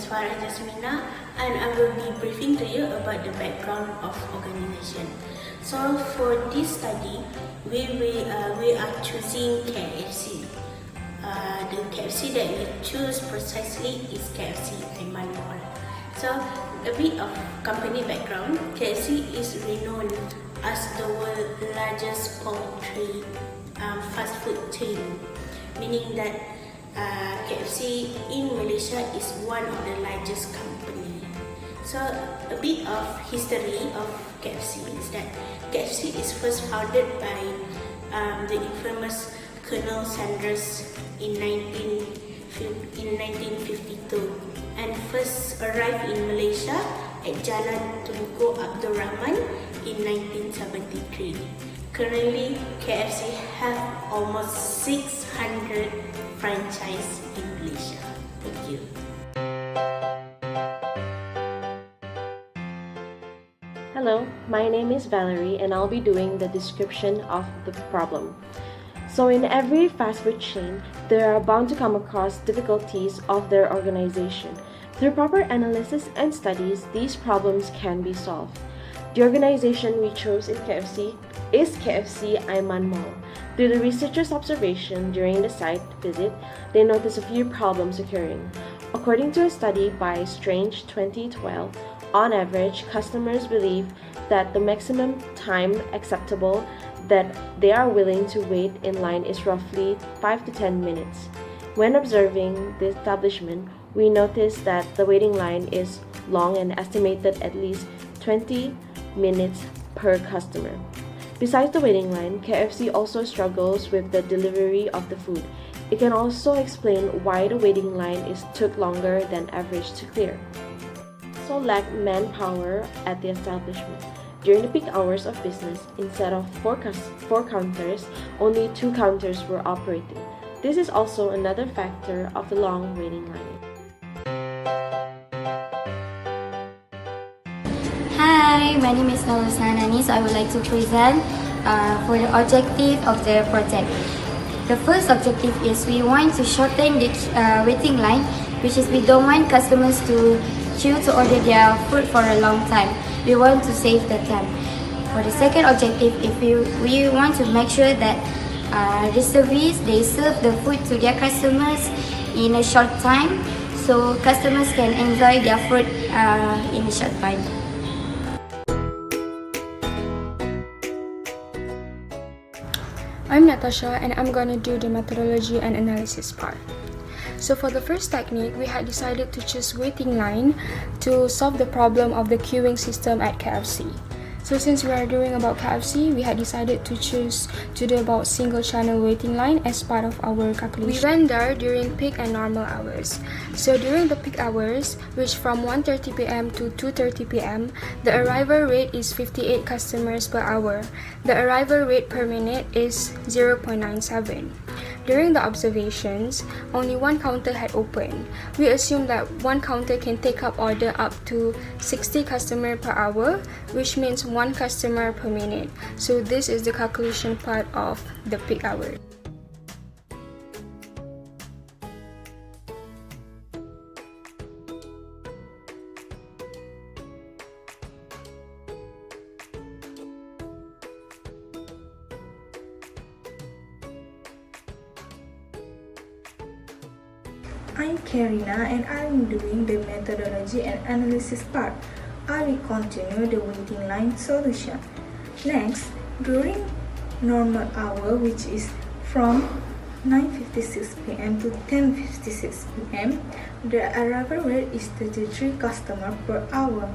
Farah Jasmina, and I will be briefing to you about the background of organization. So for this study, we are choosing KFC. The KFC that we choose precisely is KFC Aiman Mall. So a bit of company background. KFC is renowned as the world's largest poultry fast food chain, meaning that KFC in Malaysia is one of the largest company. So a bit of history of KFC is that KFC is first founded by the infamous Colonel Sanders in 1952 and first arrived in Malaysia at Jalan Tunku Abdul Rahman in 1973. Currently, KFC have almost 600 franchise in Malaysia. Thank you. Hello, my name is Valerie and I'll be doing the description of the problem. So in every fast food chain, there are bound to come across difficulties of their organization. Through proper analysis and studies, these problems can be solved. The organization we chose in KFC is KFC Aiman Mall. Through the researchers' observation during the site visit, they noticed a few problems occurring. According to a study by Strange 2012, on average, customers believe that the maximum time acceptable that they are willing to wait in line is roughly 5 to 10 minutes. When observing the establishment, we noticed that the waiting line is long and estimated at least 20 minutes per customer. Besides the waiting line, KFC also struggles with the delivery of the food. It can also explain why the waiting line took longer than average to clear. Also lack manpower at the establishment. During the peak hours of business, instead of four counters, only 2 counters were operating. This is also another factor of the long waiting line. Hi, my name is Nani. So I would like to present for the objective of the project. The first objective is we want to shorten the waiting line, which is we don't want customers to queue to order their food for a long time. We want to save the time. For the second objective, we want to make sure that the service, they serve the food to their customers in a short time, so customers can enjoy their food in a short time. I'm Natasha and I'm gonna do the methodology and analysis part. So for the first technique, we had decided to choose waiting line to solve the problem of the queuing system at KFC. So since we are doing about KFC, we had decided to choose to do about single channel waiting line as part of our calculation. We went there during peak and normal hours. So during the peak hours, which from 1:30 p.m. to 2:30 p.m., the arrival rate is 58 customers per hour. The arrival rate per minute is 0.97. During the observations, only 1 counter had opened. We assume that 1 counter can take up order up to 60 customers per hour, which means 1 customer per minute. So this is the calculation part of the peak hour. I'm Karina and I'm doing the methodology and analysis part. I will continue the waiting line solution. Next, during normal hour, which is from 9:56 p.m. to 10:56 p.m., the arrival rate is 33 customers per hour.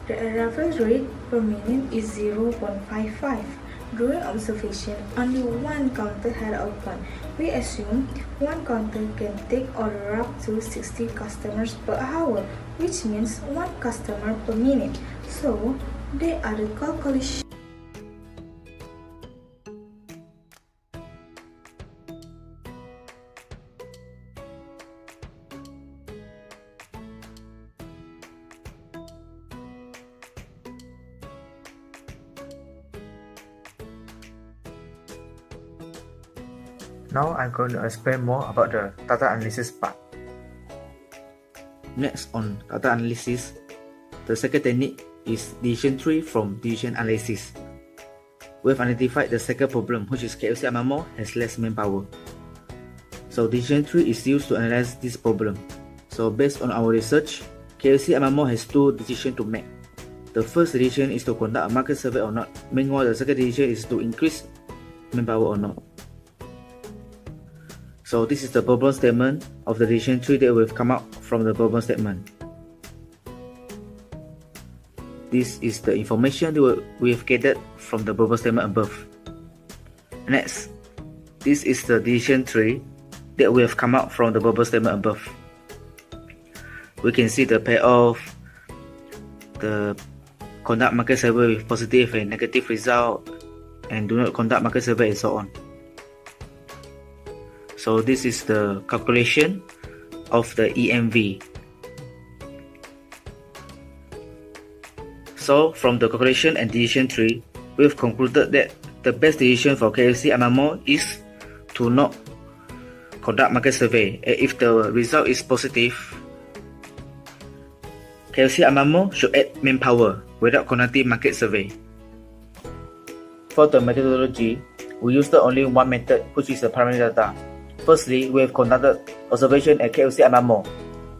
The arrival rate per minute is 0.55. During observation, only 1 counter had opened. We assume 1 counter can take order up to 60 customers per hour, which means 1 customer per minute. So, they are the calculation. Now I'm going to explain more about the data analysis part. Next, on data analysis, the second technique is decision tree from decision analysis. We have identified the second problem, which is KFC Aiman Mall has less manpower. So decision tree is used to analyze this problem. So based on our research, KFC Aiman Mall has two decisions to make. The first decision is to conduct a market survey or not. Meanwhile, the second decision is to increase manpower or not. So this is the problem statement of the decision tree that we've come out from the problem statement. This is the information that we have gathered from the problem statement above. Next, this is the decision tree that we have come out from the problem statement above. We can see the payoff, the conduct market survey with positive and negative result, and do not conduct market survey, and so on. So this is the calculation of the EMV. So from the calculation and decision tree, we've concluded that the best decision for KFC Aiman Mall is to not conduct market survey. If the result is positive, KFC Aiman Mall should add manpower without conducting market survey. For the methodology, we used only one method, which is the primary data. Firstly, we have conducted observation at KFC Aiman Mall.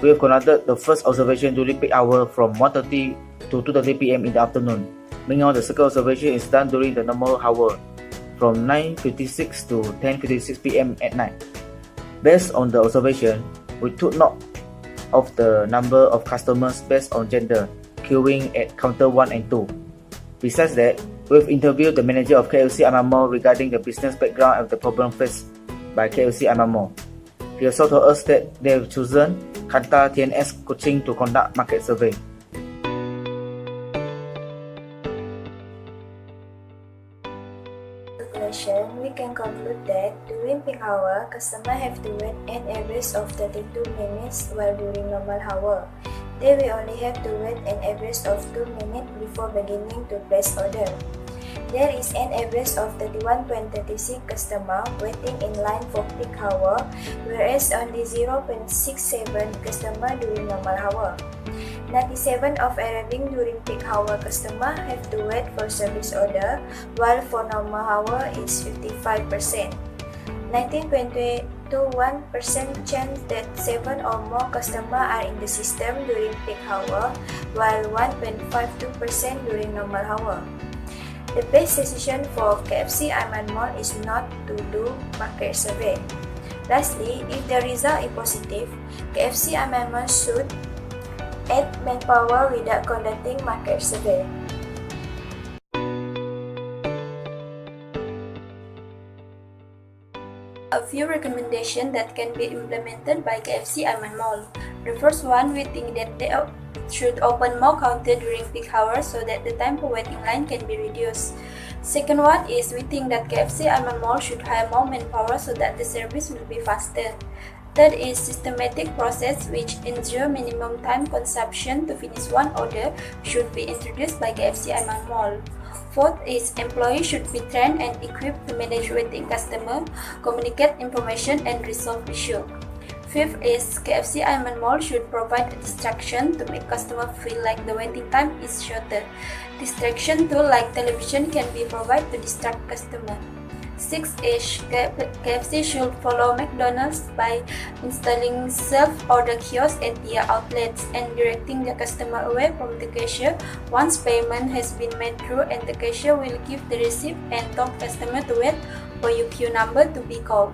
We have conducted the first observation during peak hour from 1:30 to 2:30 PM in the afternoon. Meanwhile, the second observation is done during the normal hour from 9:56 to 10:56 PM at night. Based on the observation, we took note of the number of customers based on gender queuing at counter 1 and 2. Besides that, we've interviewed the manager of KFC Aiman Mall regarding the business background of the problem faced by KFC Aiman Mall. He also told us that they have chosen Kanta TNS Coaching to conduct market survey. Conclusion, we can conclude that during peak hour, customers have to wait an average of 32 minutes, while during normal hour, they will only have to wait an average of 2 minutes before beginning to place order. There is an average of 31.36 customers waiting in line for peak hour, whereas only 0.67 customers during normal hour. 97 of arriving during peak hour customers have to wait for service order, while for normal hour is 55%. 19.21% chance that 7 or more customers are in the system during peak hour, while 1.52% during normal hour. The best decision for KFC Aiman Mall is not to do market survey. Lastly, if the result is positive, KFC Aiman Mall should add manpower without conducting market survey. A few recommendations that can be implemented by KFC Aiman Mall. The first one, we think that they should open more counter during peak hours so that the time for waiting line can be reduced. Second one is, we think that KFC Aiman Mall should hire more manpower so that the service will be faster. Third is systematic process which ensure minimum time consumption to finish one order should be introduced by KFC Aiman Mall. Fourth is, employees should be trained and equipped to manage waiting customer, communicate information and resolve issue. Fifth is, KFC Aiman Mall should provide a distraction to make customers feel like the waiting time is shorter. Distraction tool like television can be provided to distract customers. Sixth is, KFC should follow McDonald's by installing self-order kiosks at their outlets and directing the customer away from the cashier once payment has been made through, and the cashier will give the receipt and tell customer to wait for your queue number to be called.